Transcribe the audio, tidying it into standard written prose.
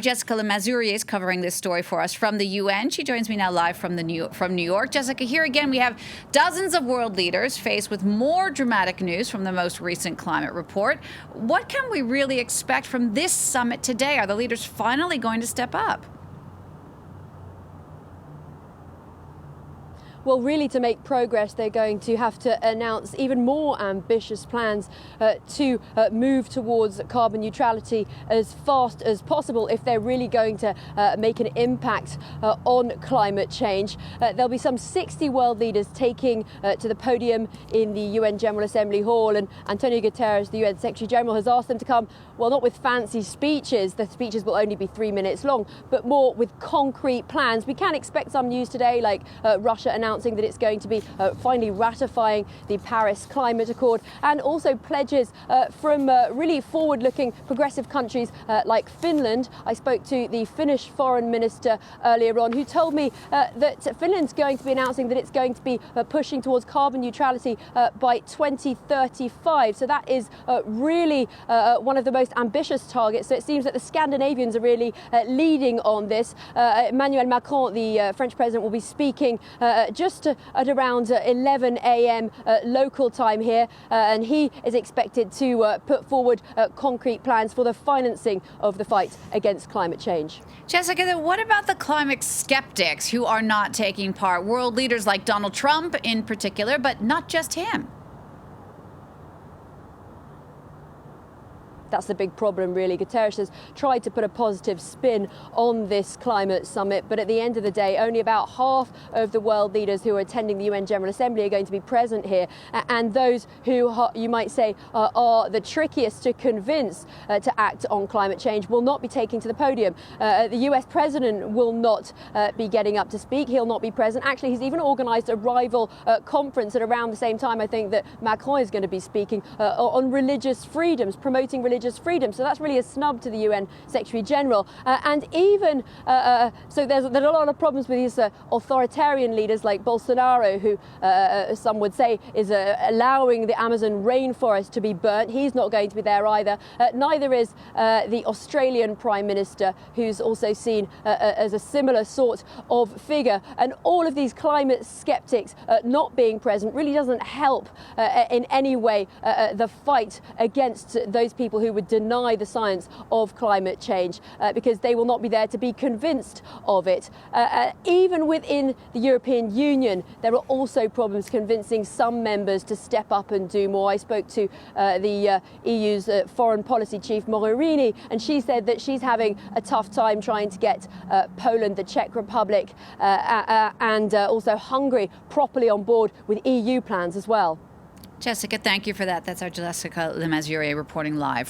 Jessica Le Masurier is covering this story for us from the UN. She joins me now live from New York. Jessica, here again we have dozens of world leaders faced with more dramatic news from the most recent climate report. What can we really expect from this summit today? Are the leaders finally going to step up? Well, really, to make progress, they're going to have to announce even more ambitious plans to move towards carbon neutrality as fast as possible if they're really going to make an impact on climate change. There'll be some 60 world leaders taking to the podium in the UN General Assembly Hall, and Antonio Guterres, the UN Secretary General, has asked them to come, well, not with fancy speeches. The speeches will only be 3 minutes long, but more with concrete plans. We can expect some news today, like Russia announcing that it's going to be finally ratifying the Paris Climate Accord, and also pledges from really forward-looking progressive countries like Finland. I spoke to the Finnish foreign minister earlier on, who told me that Finland's going to be announcing that it's going to be pushing towards carbon neutrality by 2035. So that is really one of the most ambitious targets. So it seems that the Scandinavians are really leading on this. Emmanuel Macron, the French president, will be speaking just at around 11 a.m. Local time here, and he is expected to put forward concrete plans for the financing of the fight against climate change. Jessica, what about the climate skeptics who are not taking part? World leaders like Donald Trump in particular, but not just him. That's the big problem, really. Guterres has tried to put a positive spin on this climate summit, but at the end of the day, only about half of the world leaders who are attending the UN General Assembly are going to be present here. And those who, you might say, are the trickiest to convince to act on climate change will not be taking to the podium. The US president will not be getting up to speak. He'll not be present. Actually, he's even organised a rival conference at around the same time, I think, that Macron is going to be speaking on religious freedoms, promoting religious freedom. So that's really a snub to the UN Secretary General. And even so, there's a lot of problems with these authoritarian leaders like Bolsonaro, who some would say is allowing the Amazon rainforest to be burnt. He's not going to be there either. Neither is the Australian Prime Minister, who's also seen as a similar sort of figure. And all of these climate skeptics not being present really doesn't help in any way the fight against those people who would deny the science of climate change, because they will not be there to be convinced of it. Even within the European Union, there are also problems convincing some members to step up and do more. I spoke to the EU's foreign policy chief, Mogherini, and she said that she's having a tough time trying to get Poland, the Czech Republic, and also Hungary properly on board with EU plans as well. Jessica, thank you for that. That's our Jessica Le Masurier reporting live.